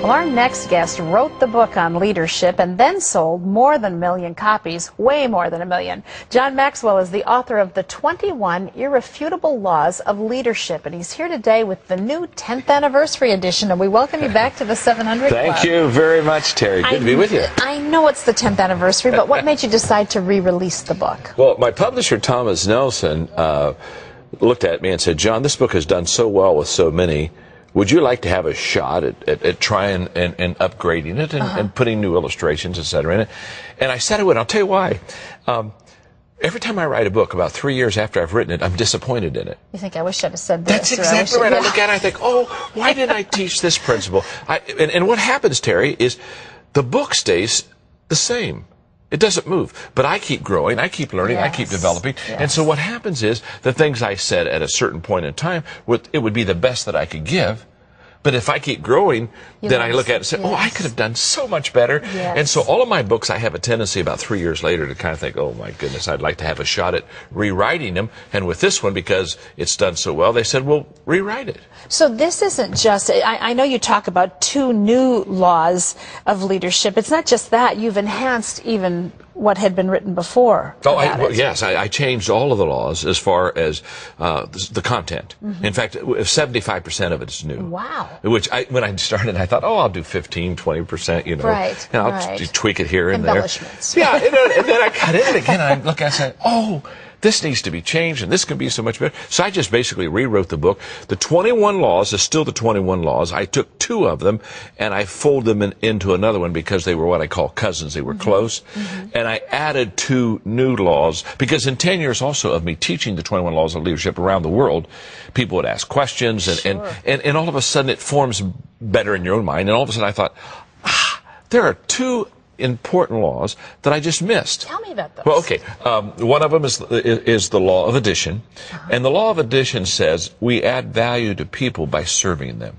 Well, our next guest wrote the book on leadership and then sold more than 1 million copies, way more than 1 million. John Maxwell is the author of the 21 Irrefutable Laws of Leadership, and he's here today with the new 10th anniversary edition, and we welcome you back to the 700 Club. Thank you very much, Terry. Good to be with you. I know it's the 10th anniversary, but what made you decide to re-release the book? Well, my publisher, Thomas Nelson, looked at me and said, John, this book has done so well with so many. Would you like to have a shot at trying and upgrading it and putting new illustrations, et cetera, in it? And I said I would. I'll tell you why. Every time I write a book, about 3 years after I've written it, I'm disappointed in it. You think, I wish I'd have said this. That's exactly right. I look at it, I think, oh, why didn't I teach this principle? And what happens, Terry, is the book stays the same. It doesn't move. But I keep growing, I keep learning, I keep developing. Yes. And so what happens is the things I said at a certain point in time, it would be the best that I could give. But if I keep growing, then I look at it and say, oh, I could have done so much better. Yes. And so all of my books, I have a tendency about 3 years later to kind of think, oh, my goodness, I'd like to have a shot at rewriting them. And with this one, because it's done so well, they said, well, rewrite it. So this isn't just, I know you talk about 2 new laws of leadership. It's not just that. You've enhanced even what had been written before. Oh, yes, I changed all of the laws as far as the content. In fact, 75% of it is new. Wow. Which, when I started, I thought, oh, I'll do 15, 20%, you know. Right, and I'll tweak it here and there. Embellishments. Yeah, and then I got in it again, and I look at it and say, oh, this needs to be changed, and this can be so much better. So I just basically rewrote the book. The 21 laws is still the 21 laws. I took 2 of them, and I folded them into another one because they were what I call cousins. They were close. And I added 2 new laws, because in 10 years also of me teaching the 21 laws of leadership around the world, people would ask questions, and all of a sudden it forms better in your own mind. And all of a sudden I thought, there are 2 important laws that I just missed. Tell me about those. Well, okay. One of them is the law of addition. And the law of addition says we add value to people by serving them.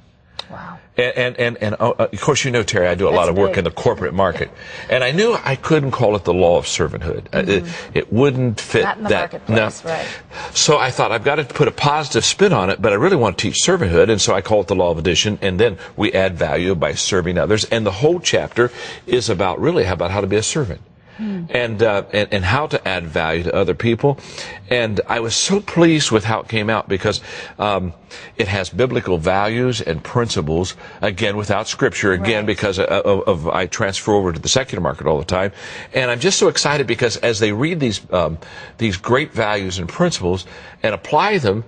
Wow. And of course, you know, Terry, I do a lot of work in the corporate market. And I knew I couldn't call it the law of servanthood. It wouldn't fit not in the marketplace, right. So I thought, I've got to put a positive spin on it, but I really want to teach servanthood, and so I call it the law of addition, and then we add value by serving others. And the whole chapter is about how to be a servant. And how to add value to other people. And I was so pleased with how it came out, because it has biblical values and principles, again, without scripture, again, because I transfer over to the secular market all the time. And I'm just so excited, because as they read these great values and principles and apply them,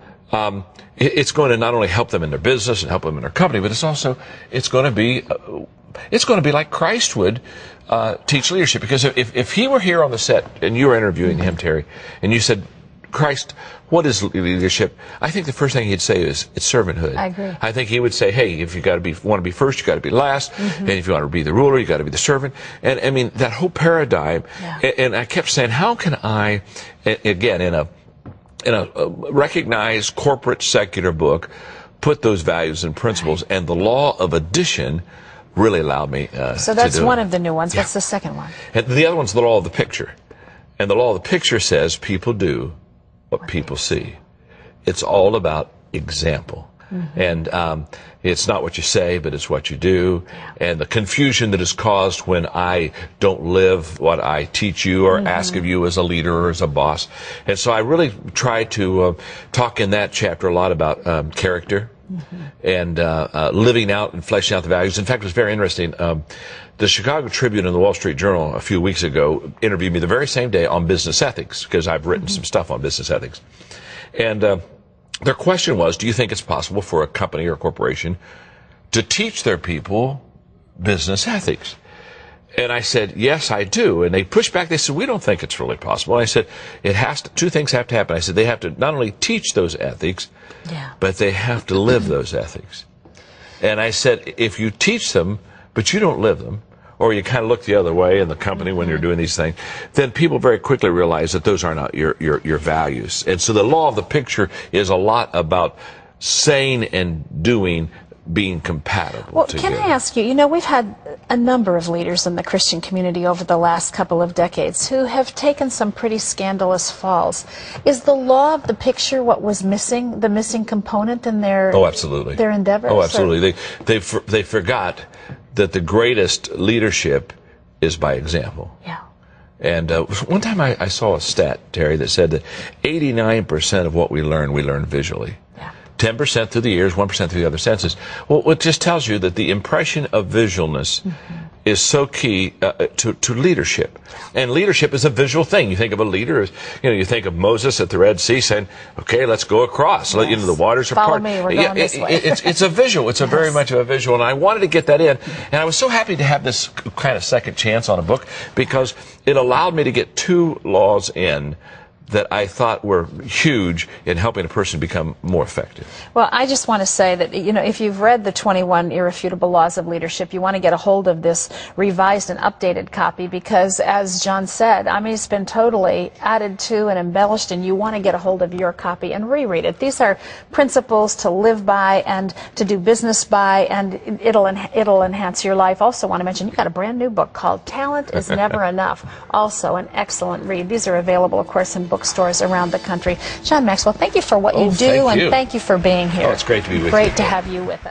it's going to not only help them in their business and help them in their company, but it's going to be like Christ would teach leadership. Because if he were here on the set and you were interviewing him, Terry, and you said, Christ, what is leadership? I think the first thing he'd say is, it's servanthood. I agree. I think he would say, hey, if you want to be first, you got to be last. And if you want to be the ruler, you got to be the servant. And I mean, that whole paradigm. And I kept saying, how can I, again, in a recognized corporate secular book, put those values and principles, and the law of addition really allowed me so that's one of the new ones. What's the second one? And the other one's the law of the picture. And the law of the picture says people do what people see. It's all about example. And it's not what you say, but it's what you do. And the confusion that is caused when I don't live what I teach you or ask of you as a leader or as a boss. And so I really try to talk in that chapter a lot about character. And living out and fleshing out the values. In fact, it was very interesting. The Chicago Tribune and the Wall Street Journal a few weeks ago interviewed me the very same day on business ethics, because I've written some stuff on business ethics. And their question was, do you think it's possible for a company or a corporation to teach their people business ethics? And I said, yes, I do. And they pushed back. They said, we don't think it's really possible. And I said, 2 things have to happen. I said, they have to not only teach those ethics, but they have to live those ethics. And I said, if you teach them, but you don't live them, or you kind of look the other way in the company when you're doing these things, then people very quickly realize that those are not your values. And so the law of the picture is a lot about saying and doing being compatible together. Can I ask you, we've had a number of leaders in the Christian community over the last couple of decades who have taken some pretty scandalous falls. Is the law of the picture what was missing, the missing component in their absolutely. Their endeavors? Oh, absolutely. They forgot that the greatest leadership is by example. Yeah. And one time I saw a stat, Terry, that said that 89% of what we learn visually. Yeah. 10% through the ears, 1% through the other senses. Well, it just tells you that the impression of visualness is so key to leadership. And leadership is a visual thing. You think of a leader as, you think of Moses at the Red Sea saying, okay, let's go across. Yes. The waters are Follow part. me, we're going this way. It's a visual. It's a very much of a visual. And I wanted to get that in. And I was so happy to have this kind of second chance on a book because it allowed me to get 2 laws in that I thought were huge in helping a person become more effective. Well, I just want to say that, if you've read the 21 Irrefutable Laws of Leadership, you want to get a hold of this revised and updated copy because, as John said, it's been totally added to and embellished, and you want to get a hold of your copy and reread it. These are principles to live by and to do business by, and it'll enhance your life. Also want to mention, you've got a brand new book called Talent is Never Enough. Also an excellent read. These are available, of course, in bookstores around the country. John Maxwell, thank you for what you do, and thank you for being here. Oh, it's great to be with you. Great to have you with us.